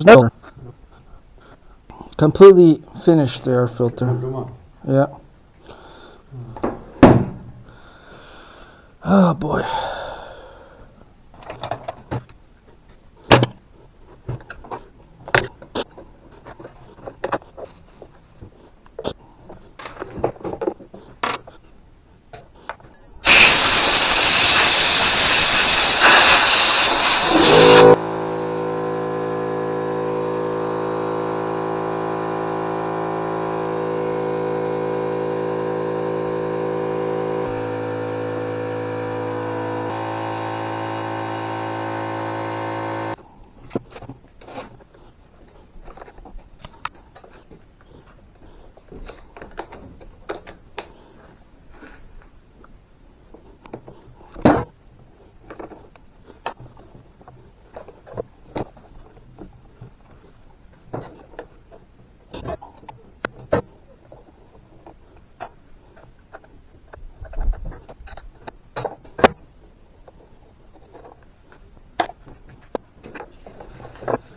No. Completely finished the air filter. Yeah. Oh boy.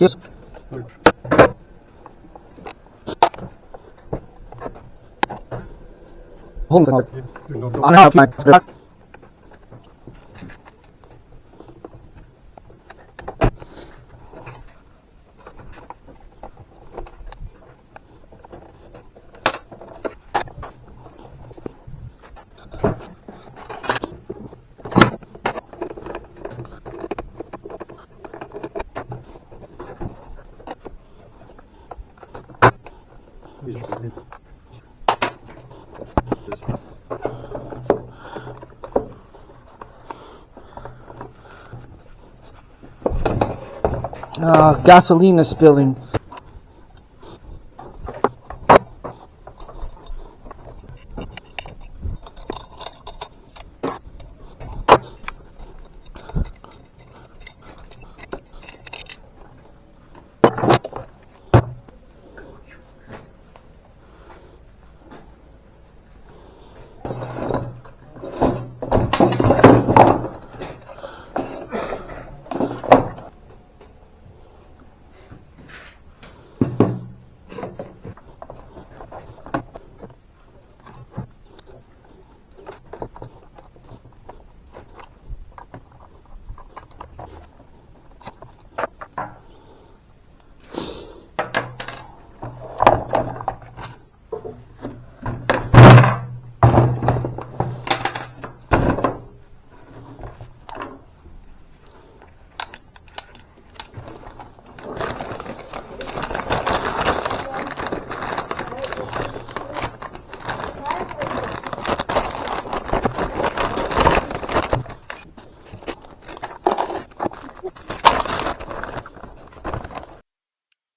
Yes. Home. I have my. Gasoline is spilling.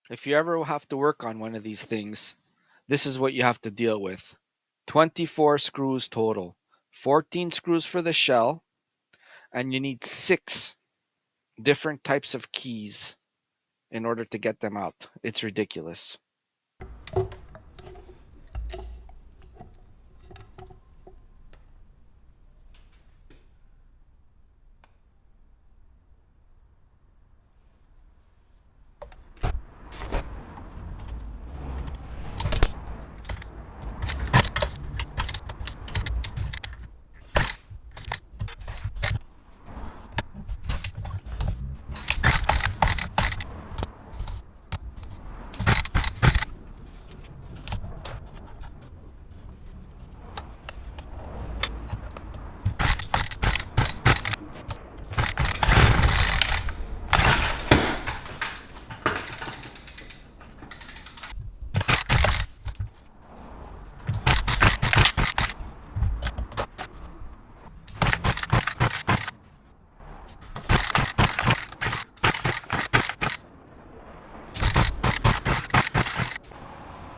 If you ever have to work on one of these things, this is what you have to deal with. 24 screws total, 14 screws for the shell, and you need 6 different types of keys in order to get them out. It's ridiculous.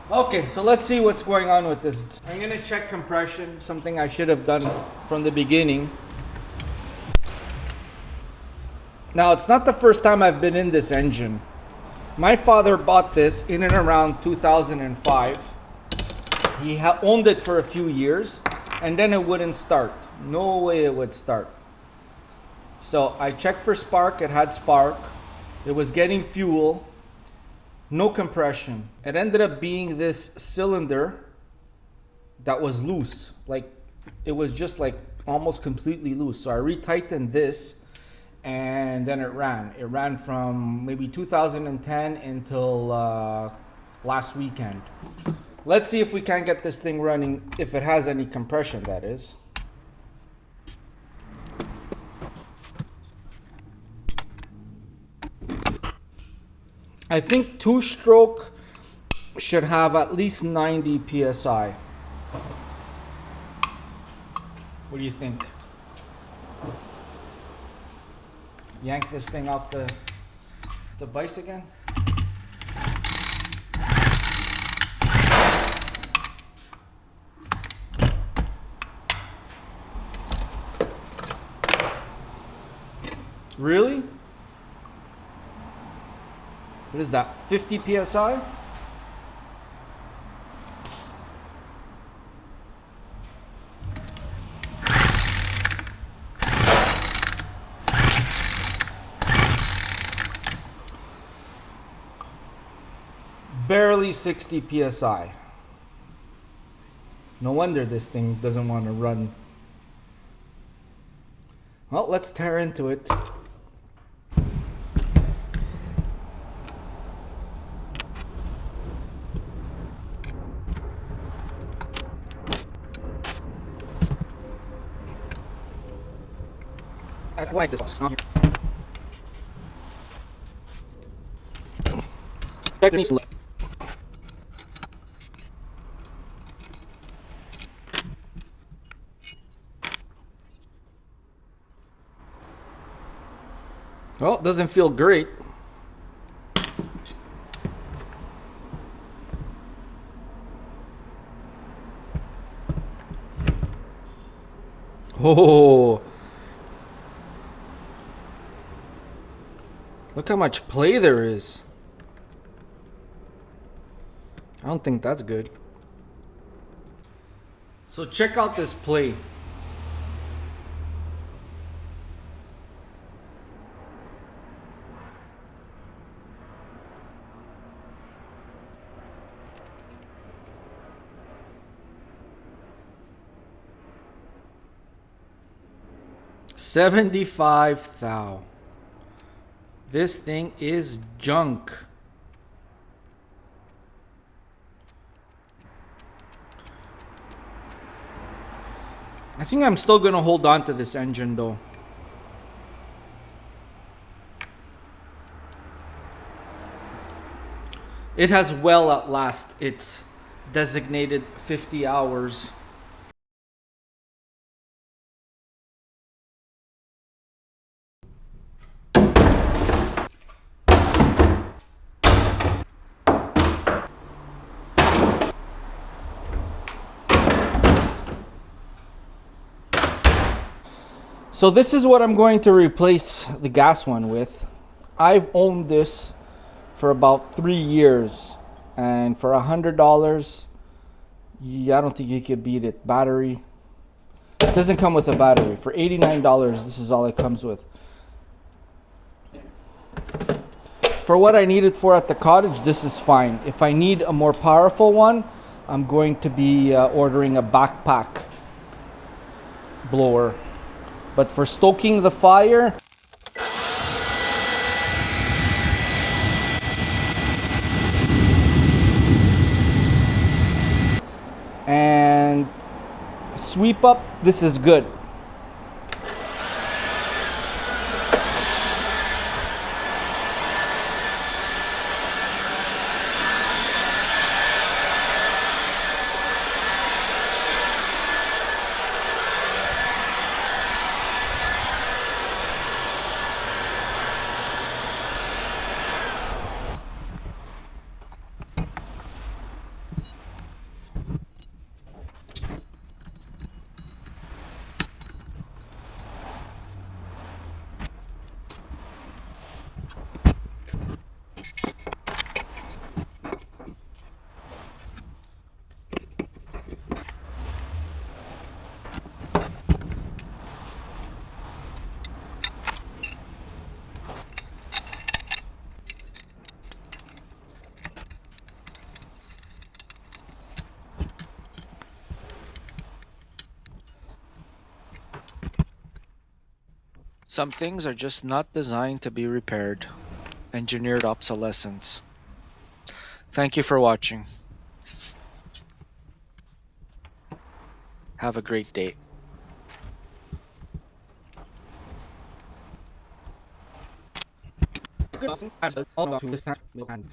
Okay, so let's see what's going on with this. I'm gonna check compression, something I should have done from the beginning. Now, it's not the first time I've been in this engine. My father bought this in and around 2005. He owned it for a few years, and then it wouldn't start. No way it would start. So I checked for spark, it had spark. It was getting fuel. No compression. It ended up being this cylinder that was loose. Like, it was just like almost completely loose. So I retightened this and then it ran. It ran from maybe 2010 until last weekend. Let's see if we can get this thing running, if it has any compression, that is. I think two-stroke should have at least 90 psi. What do you think? Yank this thing off the vise again. Really? What is that? 50 psi? Barely 60 psi. No wonder this thing doesn't want to run. Well, let's tear into it. I like this. Well, it doesn't feel great. Oh, look how much play there is. I don't think that's good. So check out this play. $75 thou. This thing is junk. I think I'm still gonna hold on to this engine though. It has well at last its designated 50 hours. So this is what I'm going to replace the gas one with. I've owned this for about 3 years, and for $100, yeah, I don't think you could beat it. Battery, it doesn't come with a battery. For $89, this is all it comes with. For what I need it for at the cottage, this is fine. If I need a more powerful one, I'm going to be ordering a backpack blower. But for stoking the fire, and sweep up, this is good. Some things are just not designed to be repaired. Engineered obsolescence. Thank you for watching. Have a great day. Good. Awesome. All to this time, and